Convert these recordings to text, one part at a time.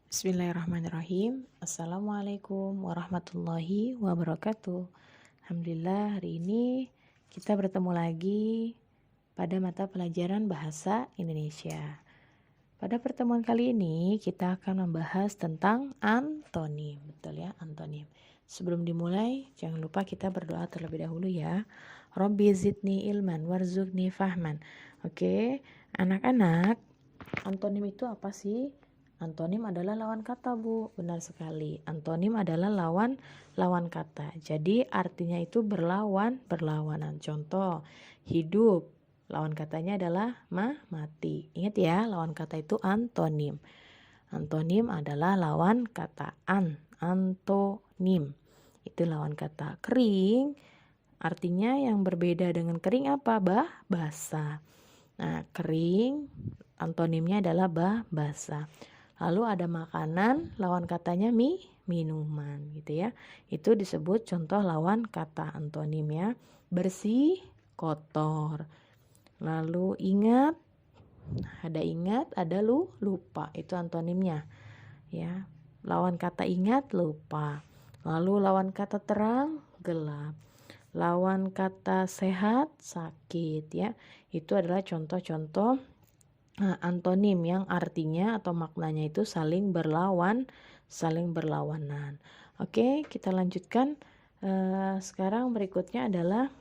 Bismillahirrahmanirrahim. Assalamualaikum warahmatullahi wabarakatuh. Alhamdulillah, hari ini kita bertemu lagi pada mata pelajaran Bahasa Indonesia. Pada pertemuan kali ini kita akan membahas tentang antonim. Betul ya, antonim. Sebelum dimulai, jangan lupa kita berdoa terlebih dahulu ya. Rabbi zidni ilman warzuqni fahman. Oke, anak-anak, antonim itu apa sih? Antonim adalah lawan kata, Bu. Benar sekali. Antonim adalah lawan kata. Jadi artinya itu berlawanan. Contoh, hidup. Lawan katanya adalah mati. Ingat ya, lawan kata itu antonim. Antonim adalah lawan kata antonim. Itu lawan kata. Kering artinya yang berbeda dengan kering apa? Basah. Nah, kering antonimnya adalah basah. Lalu ada makanan, lawan katanya minuman gitu ya. Itu disebut contoh lawan kata antonim ya. Bersih, kotor. Lalu ingat, ada lupa. Itu antonimnya ya. Lawan kata ingat, lupa. Lalu lawan kata terang, gelap. Lawan kata sehat, sakit ya. Itu adalah contoh-contoh antonim yang artinya atau maknanya itu saling berlawanan. Oke, kita lanjutkan. Sekarang berikutnya adalah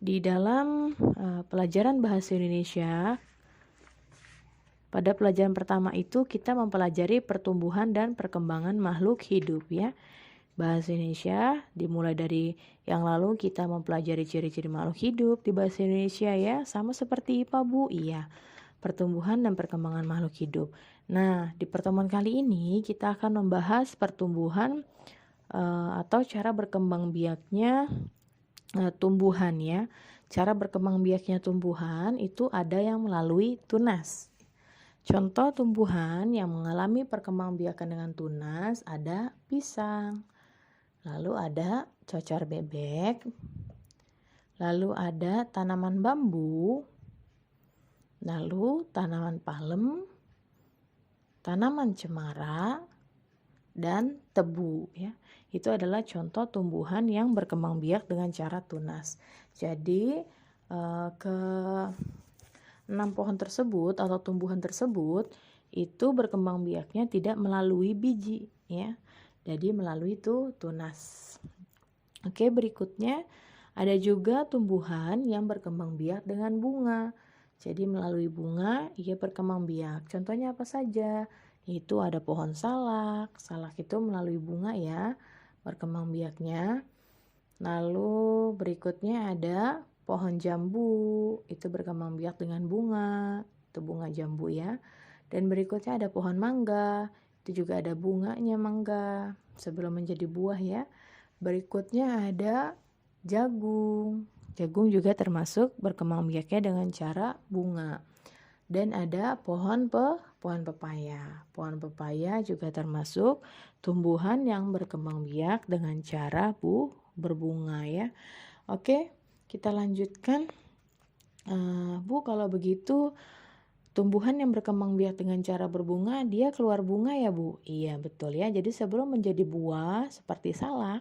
di dalam pelajaran bahasa Indonesia. Pada pelajaran pertama itu kita mempelajari pertumbuhan dan perkembangan makhluk hidup ya. Bahasa Indonesia dimulai dari yang lalu kita mempelajari ciri-ciri makhluk hidup di bahasa Indonesia ya, sama seperti IPA Bu. Iya, pertumbuhan dan perkembangan makhluk hidup. Nah, di pertemuan kali ini kita akan membahas pertumbuhan atau cara berkembang biaknya tumbuhan ya. Cara berkembang biaknya tumbuhan itu ada yang melalui tunas. Contoh tumbuhan yang mengalami perkembangbiakan dengan tunas ada pisang. Lalu ada cocar bebek, lalu ada tanaman bambu, lalu tanaman palem, tanaman cemara, dan tebu ya. Itu adalah contoh tumbuhan yang berkembang biak dengan cara tunas. Jadi ke 6 pohon tersebut atau tumbuhan tersebut itu berkembang biaknya tidak melalui biji ya. Jadi melalui itu tunas. Oke, berikutnya ada juga tumbuhan yang berkembang biak dengan bunga. Jadi melalui bunga ia berkembang biak. Contohnya apa saja? Itu ada pohon salak. Salak itu melalui bunga ya berkembang biaknya. Lalu berikutnya ada pohon jambu. Itu berkembang biak dengan bunga. Itu bunga jambu ya. Dan berikutnya ada pohon mangga. Itu juga ada bunganya mangga sebelum menjadi buah ya. Berikutnya ada jagung. Jagung juga termasuk berkembang biaknya dengan cara bunga. Dan ada pohon pepaya. Pohon pepaya juga termasuk tumbuhan yang berkembang biak dengan cara berbunga ya. Oke, kita lanjutkan. Bu, kalau begitu tumbuhan yang berkembang biak dengan cara berbunga, dia keluar bunga ya Bu? Iya betul ya, jadi sebelum menjadi buah seperti salak,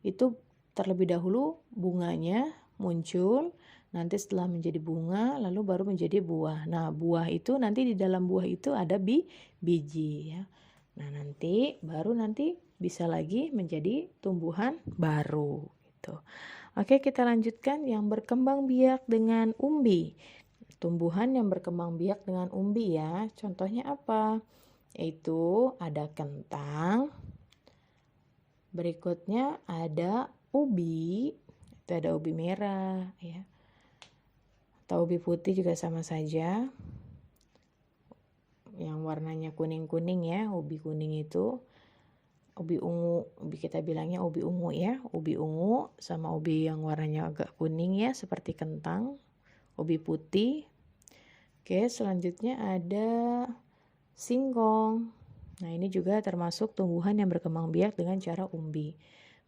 itu terlebih dahulu bunganya muncul, nanti setelah menjadi bunga, lalu baru menjadi buah. Nah buah itu nanti di dalam buah itu ada biji ya. Nah nanti bisa lagi menjadi tumbuhan baru gitu. Oke, kita lanjutkan yang berkembang biak dengan umbi. Tumbuhan yang berkembang biak dengan umbi ya. Contohnya apa? Yaitu ada kentang. Berikutnya ada ubi. Itu ada ubi merah ya. Atau ubi putih juga sama saja. Yang warnanya kuning-kuning ya, ubi kuning itu. Ubi ungu, kita bilangnya ubi ungu ya. Ubi ungu sama ubi yang warnanya agak kuning ya, seperti kentang. Ubi putih. Oke, selanjutnya ada singkong. Nah, ini juga termasuk tumbuhan yang berkembang biak dengan cara umbi.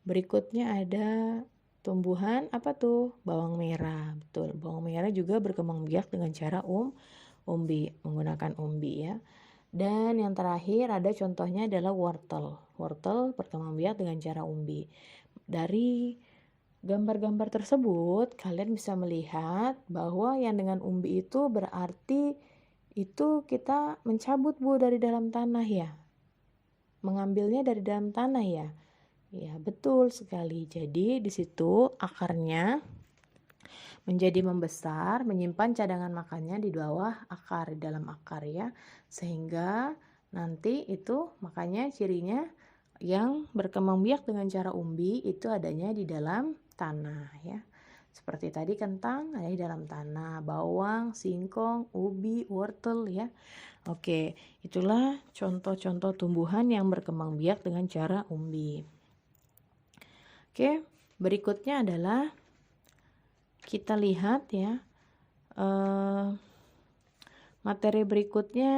Berikutnya ada tumbuhan apa tuh? Bawang merah. Betul, bawang merah juga berkembang biak dengan cara umbi, menggunakan umbi ya. Dan yang terakhir ada contohnya adalah wortel. Wortel berkembang biak dengan cara umbi. Dari gambar-gambar tersebut, kalian bisa melihat bahwa yang dengan umbi itu berarti itu kita mencabut Bu dari dalam tanah ya. Mengambilnya dari dalam tanah ya. Ya, betul sekali. Jadi di situ akarnya menjadi membesar, menyimpan cadangan makannya di bawah akar, di dalam akar ya. Sehingga nanti itu makanya cirinya yang berkembang biak dengan cara umbi itu adanya di dalam tanah ya. Seperti tadi kentang ada di dalam tanah, bawang, singkong, ubi, wortel ya. Oke, itulah contoh-contoh tumbuhan yang berkembang biak dengan cara umbi. Oke, berikutnya adalah kita lihat ya, materi berikutnya.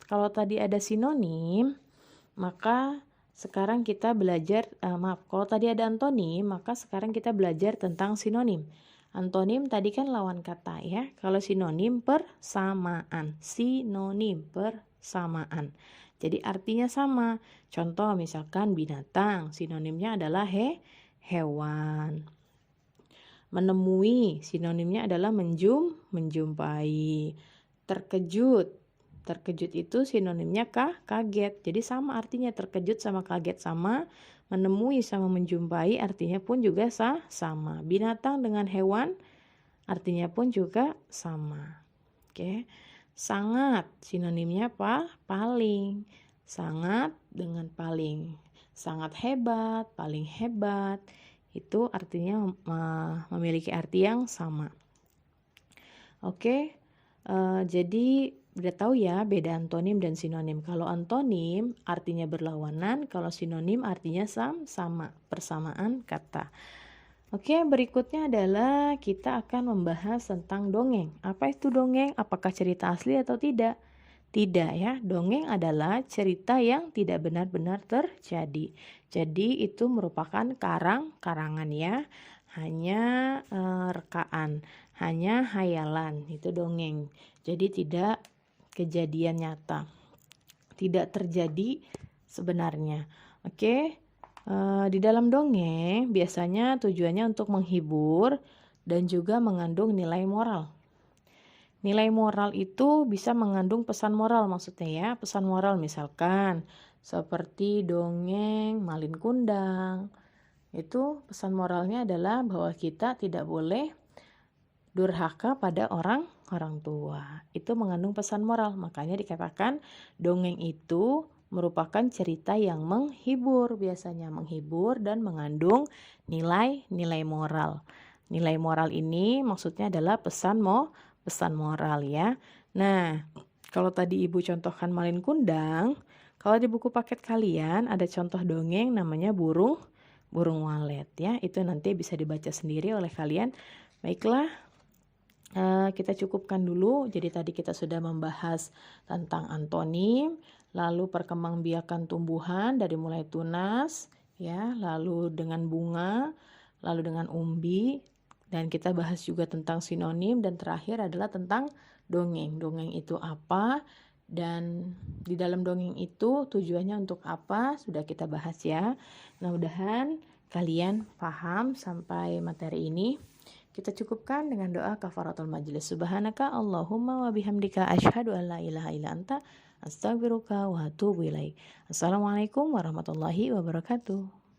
Kalau tadi ada sinonim, maka sekarang kita belajar, kalau tadi ada antonim, maka sekarang kita belajar tentang sinonim. Antonim tadi kan lawan kata ya, kalau sinonim persamaan, sinonim persamaan. Jadi artinya sama. Contoh misalkan binatang, sinonimnya adalah hewan. Menemui, sinonimnya adalah menjumpai. Terkejut itu sinonimnya kaget. Jadi sama artinya, terkejut sama kaget sama, menemui sama menjumpai artinya pun juga sama. Binatang dengan hewan artinya pun juga sama. Oke. Sangat, sinonimnya apa? Paling. Sangat dengan paling. Sangat hebat, paling hebat. Itu artinya memiliki arti yang sama. Oke. Jadi udah tahu ya beda antonim dan sinonim. Kalau antonim artinya berlawanan, kalau sinonim artinya sama, persamaan kata. Oke, berikutnya adalah kita akan membahas tentang dongeng. Apa itu dongeng? Apakah cerita asli atau tidak? Tidak ya, dongeng adalah cerita yang tidak benar-benar terjadi. Jadi itu merupakan karangan ya, hanya rekaan, hanya hayalan, itu dongeng. Jadi tidak kejadian nyata, tidak terjadi sebenarnya. Oke. Di dalam dongeng biasanya tujuannya untuk menghibur dan juga mengandung nilai moral. Nilai moral itu bisa mengandung pesan moral maksudnya ya. Pesan moral misalkan seperti dongeng Malin Kundang. Itu pesan moralnya adalah bahwa kita tidak boleh durhaka pada orang tua. Itu mengandung pesan moral. Makanya dikatakan dongeng itu merupakan cerita yang menghibur, biasanya menghibur dan mengandung nilai-nilai moral. Nilai moral ini maksudnya adalah pesan moral ya. Nah, kalau tadi Ibu contohkan Malin Kundang, kalau di buku paket kalian ada contoh dongeng namanya burung walet ya. Itu nanti bisa dibaca sendiri oleh kalian. Baiklah, kita cukupkan dulu. Jadi tadi kita sudah membahas tentang antonim, lalu perkembangbiakan tumbuhan dari mulai tunas ya, lalu dengan bunga, lalu dengan umbi, dan kita bahas juga tentang sinonim, dan terakhir adalah tentang dongeng. Dongeng itu apa dan di dalam dongeng itu tujuannya untuk apa sudah kita bahas ya. Mudah-mudahan kalian paham sampai materi ini. Kita cukupkan dengan doa kafaratul majlis. Subhanaka Allahumma wa bihamdika asyhadu an la ilaha illa anta astaghfiruka wa atubu ilaik. Assalamualaikum warahmatullahi wabarakatuh.